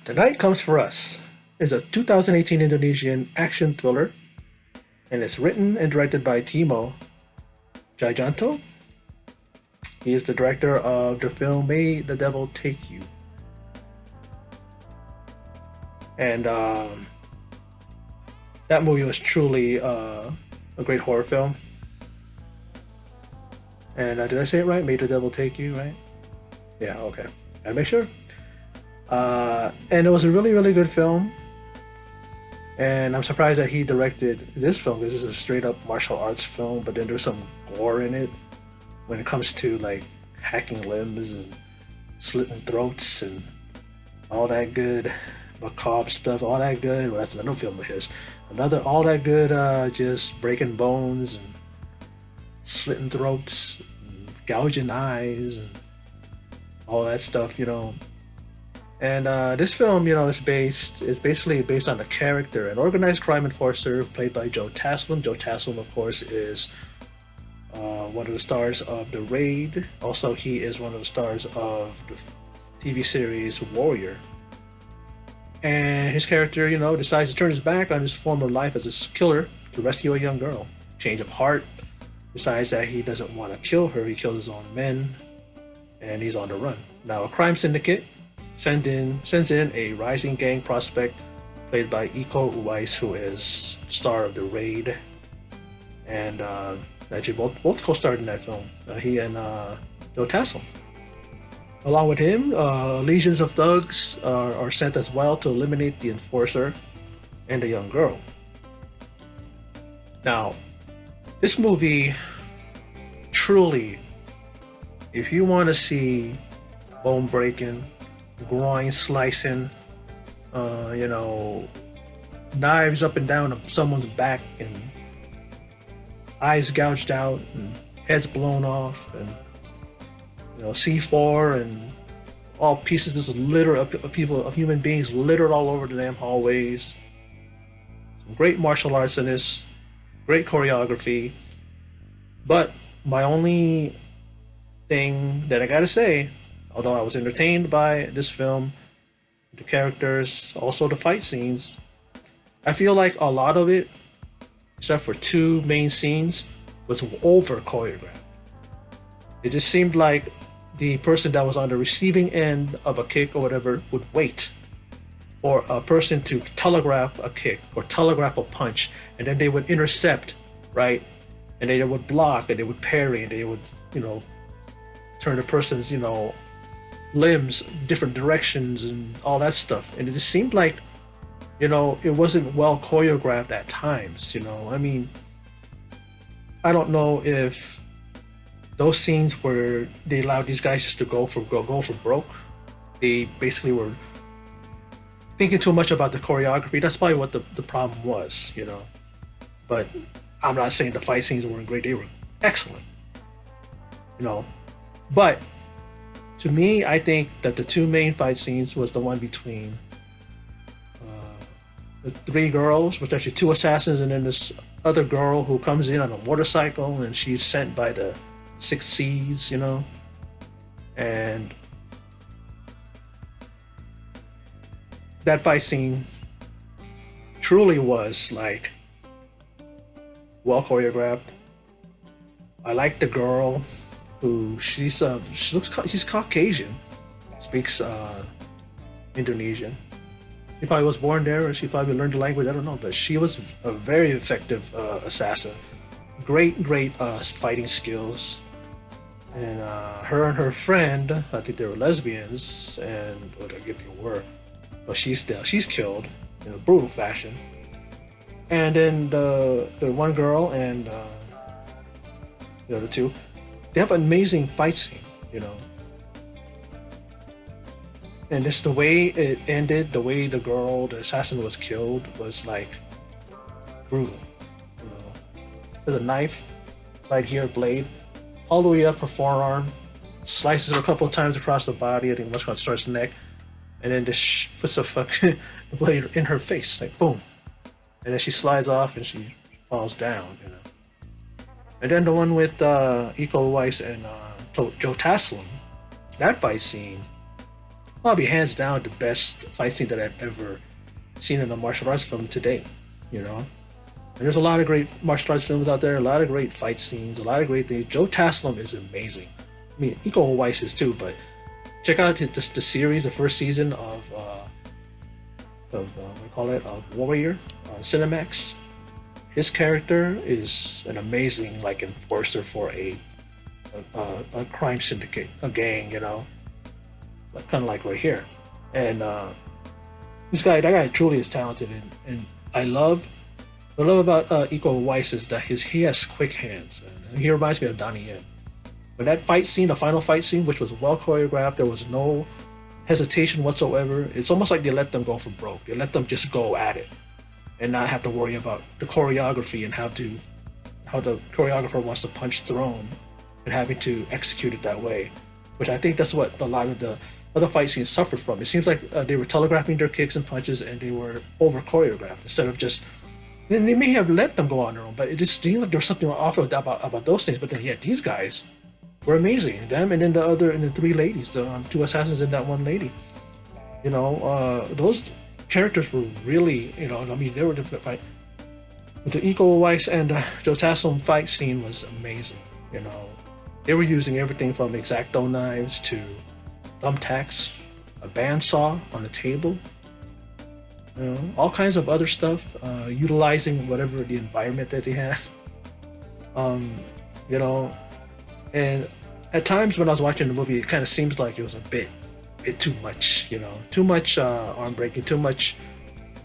The Night Comes for Us is a 2018 Indonesian action thriller and it's written and directed by Timo Giganto. He is the director of the film May the Devil Take You. And that movie was truly a great horror film. And did I say it right? May the Devil Take You, right? Yeah, okay. Gotta make sure. And it was a really, really good film. And I'm surprised that he directed this film because this is a straight up martial arts film, but then there's some gore in it when it comes to like hacking limbs and slitting throats and all that good macabre stuff, all that good. Well, that's another film of his. Another, all that good, just breaking bones and slitting throats, and gouging eyes, and all that stuff, And this film, is basically based on a character, an organized crime enforcer played by Joe Taslim. Joe Taslim, of course, is one of the stars of The Raid. Also, he is one of the stars of the TV series Warrior. And his character, decides to turn his back on his former life as a killer to rescue a young girl. Change of heart, decides that he doesn't want to kill her. He kills his own men, and he's on the run. Now, a crime syndicate sends in a rising gang prospect played by Uwais, who is star of The Raid, and actually both co-starred in that film. He and Joe Tassel. Along with him, legions of thugs are sent as well to eliminate the enforcer and the young girl. Now, this movie truly, if you want to see bone breaking, groin slicing, knives up and down someone's back and eyes gouged out and heads blown off and C4 and all pieces of litter of human beings littered all over the damn hallways. Some great martial arts in this, great choreography. But my only thing that I gotta say, although I was entertained by this film, the characters, also the fight scenes, I feel like a lot of it, except for two main scenes, was over choreographed. It just seemed like the person that was on the receiving end of a kick or whatever would wait for a person to telegraph a kick or telegraph a punch, and then they would intercept, right? And they would block and they would parry and they would, turn the person's, limbs different directions and all that stuff. And it just seemed like, it wasn't well choreographed at times. I mean, I don't know if those scenes where they allowed these guys just to go for broke. They basically were thinking too much about the choreography. That's probably what the problem was, But I'm not saying the fight scenes weren't great. They were excellent, But to me, I think that the two main fight scenes was the one between the three girls, which actually two assassins, and then this other girl who comes in on a motorcycle, and she's sent by the Six Seas, and that fight scene truly was like well choreographed. I like the girl who she's Caucasian, speaks Indonesian. She probably was born there, or she probably learned the language. I don't know, but she was a very effective assassin. Great fighting skills. And her and her friend, I think they were lesbians, and what I get they were, but she's killed in a brutal fashion. And then the one girl and the other two, they have an amazing fight scene, And just the way it ended, the way the assassin was killed, was like brutal. There's a knife right here, blade, all the way up her forearm, slices her a couple of times across the body. I think much on starts neck, and then just puts a fucking blade in her face, like boom, and then she slides off and she falls down. And then the one with Iko Uwais and Joe Taslim, that fight scene probably hands down the best fight scene that I've ever seen in a martial arts film to date. You know, and there's a lot of great martial arts films out there, a lot of great fight scenes, a lot of great things. Joe Taslim is amazing. I mean, Iko Uwais is too, but check out the series, the first season of what do you call it, of Warrior on Cinemax. His character is an amazing like enforcer for a crime syndicate, a gang, you know, like, kind of like right here. And that guy truly is talented, and I love what I love about Iko Uwais is that he has quick hands, and he reminds me of Donnie Yen. When that fight scene, the final fight scene, which was well choreographed, there was no hesitation whatsoever. It's almost like they let them go for broke. They let them just go at it and not have to worry about the choreography and how the choreographer wants to punch thrown and having to execute it that way. Which I think that's what a lot of the other fight scenes suffered from. It seems like they were telegraphing their kicks and punches and they were over choreographed instead of just. And they may have let them go on their own, but it just seemed like there was something off about those things. But then, yeah, these guys were amazing. Them and then the three ladies, the two assassins and that one lady. You know, those characters were really, you know, I mean, they were different fight. But the Iko Uwais and Joe Taslim fight scene was amazing. You know, they were using everything from X-Acto knives to thumbtacks, a bandsaw on a table, you know, all kinds of other stuff, utilizing whatever the environment that they had. You know, and at times when I was watching the movie, it kind of seems like it was a bit too much, you know, too much arm breaking, too much,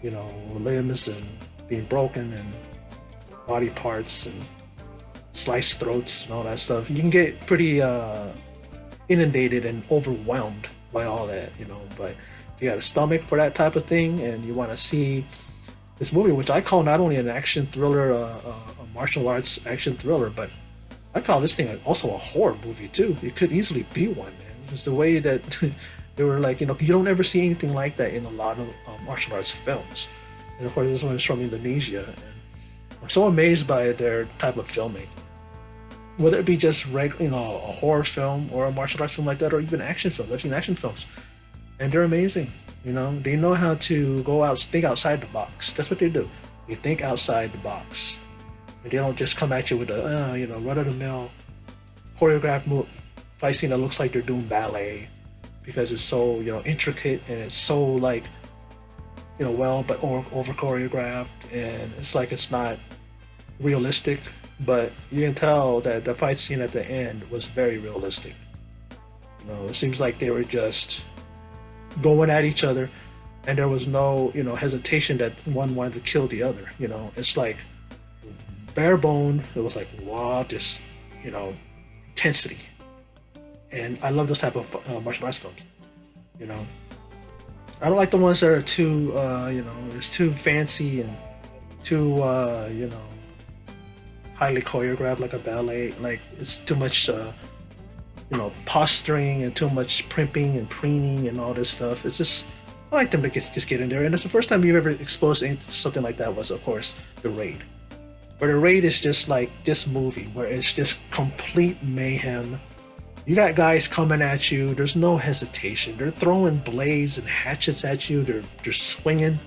you know, limbs and being broken and body parts and sliced throats and all that stuff. You can get pretty inundated and overwhelmed by all that, you know. But if you got a stomach for that type of thing and you want to see this movie, which I call not only an action thriller, a martial arts action thriller, but I call this thing also a horror movie too. It could easily be one, man. It's the way that they were like, you know, you don't ever see anything like that in a lot of martial arts films. And of course, this one is from Indonesia, and I'm so amazed by their type of filmmaking. Whether it be just regular, you know, a horror film or a martial arts film like that, or even action films. I've seen action films, and they're amazing. You know, they know how to go out, think outside the box. That's what they do. They think outside the box. And they don't just come at you with a, you know, run-of-the-mill choreographed fight scene that looks like they're doing ballet because it's so, you know, intricate and it's so like, you know, well, but over choreographed, and it's like it's not realistic. But you can tell that the fight scene at the end was very realistic. You know, it seems like they were just going at each other, and there was no, you know, hesitation that one wanted to kill the other. You know, it's like bare bone. It was like, wow, this, you know, intensity. And I love those type of martial arts films. You know, I don't like the ones that are too, you know, it's too fancy and too, you know, highly choreographed like a ballet. Like it's too much, you know, posturing and too much primping and preening and all this stuff. It's just, I like them to just get in there. And it's the first time you've ever exposed to something like that was, of course, The Raid. Where The Raid is just like this movie where it's just complete mayhem. You got guys coming at you. There's no hesitation. They're throwing blades and hatchets at you. They're swinging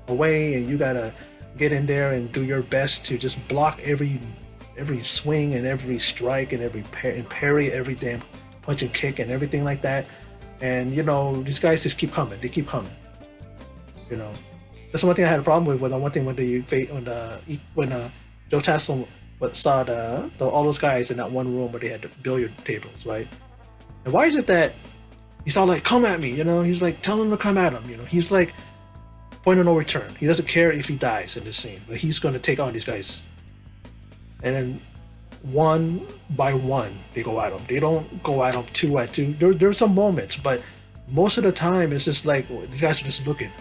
away, and you gotta get in there and do your best to just block every swing and every strike and every parry every damn punch and kick and everything like that. And you know, these guys just keep coming. They keep coming. You know, that's one thing I had a problem with. When one thing when Joe Taslim saw all those guys in that one room where they had the billiard tables, right? And why is it that he's all like, "Come at me," you know? He's like telling them to come at him, you know? He's like point of no return. He doesn't care if he dies in this scene, but he's going to take on these guys. And then one by one, they go at him. They don't go at him two at two. There's some moments, but most of the time it's just like these guys are just looking,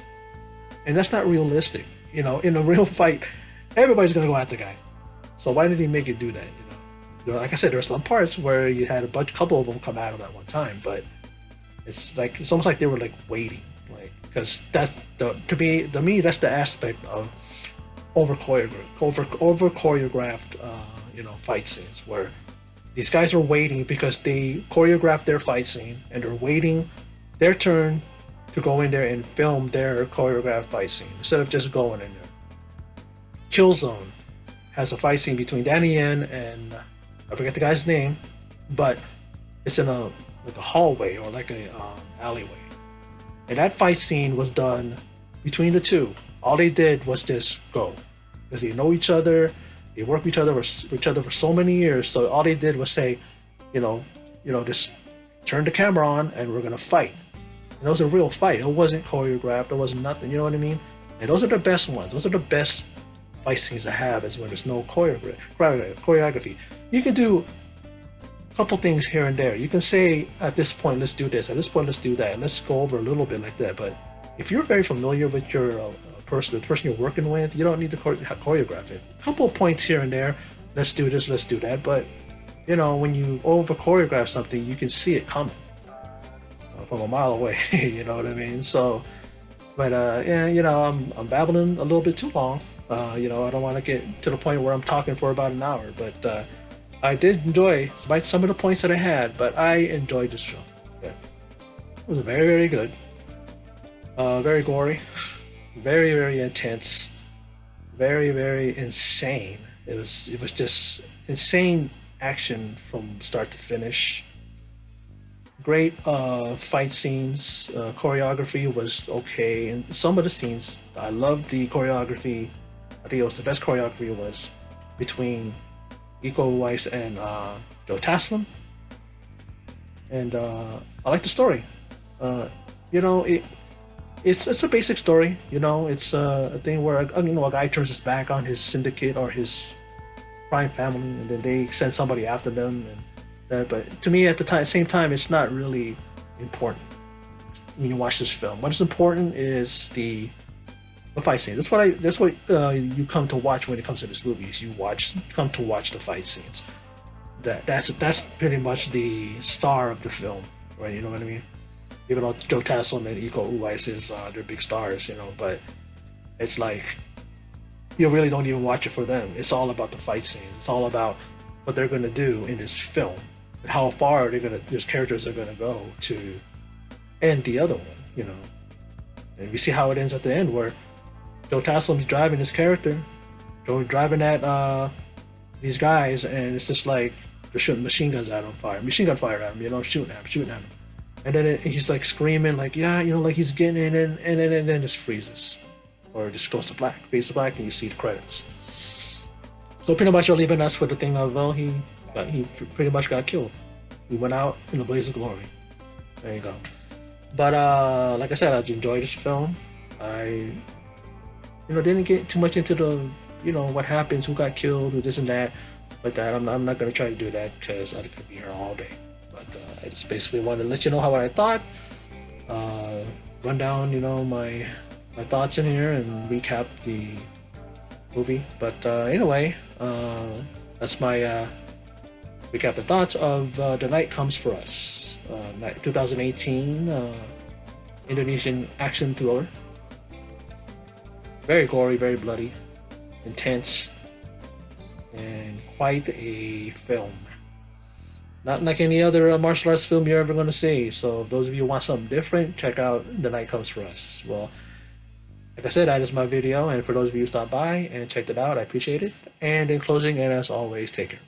and that's not realistic. You know, in a real fight, everybody's going to go at the guy. So why did he make it do that? You know, like I said, there are some parts where you had couple of them come at him at one time, but it's almost like they were like waiting, like because that's to me that's the aspect of over choreographed you know, fight scenes where these guys are waiting because they choreographed their fight scene and they're waiting their turn to go in there and film their choreographed fight scene instead of just going in there. Killzone has a fight scene between Danny Yen and I forget the guy's name, but it's in a like a hallway or like a alleyway, and that fight scene was done between the two. All they did was just go because they know each other, they work with each other for so many years. So all they did was say, you know, just turn the camera on and we're gonna fight. And it was a real fight. It wasn't choreographed. It wasn't nothing. You know what I mean? And those are the best ones. Those are the best fight scenes to have is when there's no choreography. You can do a couple things here and there. You can say at this point let's do this, at this point let's do that. Let's go over a little bit like that. But if you're very familiar with your the person you're working with, you don't need to choreograph it. A couple of points here and there. Let's do this, let's do that. But when you over choreograph something, you can see it coming from a mile away. You know what I mean? So, but I'm babbling a little bit too long. I don't want to get to the point where I'm talking for about an hour. But I did enjoy some of the points that I had. But I enjoyed this film. Yeah. It was very, very good. Very gory, very, very intense, very, very insane. It was just insane action from start to finish. Great fight scenes. Choreography was okay, and some of the scenes I loved the choreography. I think it was the best choreography was between Uwais and Joe Taslim, and I like the story. It's a basic story. It's a thing where a guy turns his back on his syndicate or his crime family, and then they send somebody after them. But to me, at the same time, it's not really important when you watch this film. What is important is the fight scene. That's what you come to watch when it comes to this movie. Is you come to watch the fight scenes. That's pretty much the star of the film, right? You know what I mean? Even though Joe Taslim and Iko Uwais is they're big stars, but it's like you really don't even watch it for them. It's all about the fight scene. It's all about what they're going to do in this film and how far these characters are going to go to end the other one, And we see how it ends at the end, where Joe Taslim's driving his character, driving at these guys, and it's just like they're shooting machine gun fire at him, shooting at him. And then he's like screaming, like, yeah, like he's getting in, and then just freezes. Or just goes to black, fades to black, and you see the credits. So pretty much you're leaving us with the thing of, well, he pretty much got killed. He went out in a blaze of glory. There you go. But like I said, I enjoyed this film. I didn't get too much into the what happens, who got killed, who this and that, like that. I'm not gonna try to do that because I could be here all day. But I just basically wanted to let you know how I thought, run down my thoughts in here and recap the movie. But anyway, that's my recap the thoughts of The Night Comes for Us, 2018 Indonesian action thriller. Very gory, very bloody, intense, and quite a film. Not like any other martial arts film you're ever going to see. So if those of you who want something different, check out The Night Comes for Us. Well, like I said, that is my video, and for those of you who stopped by and checked it out, I appreciate it. And in closing, and as always, take care.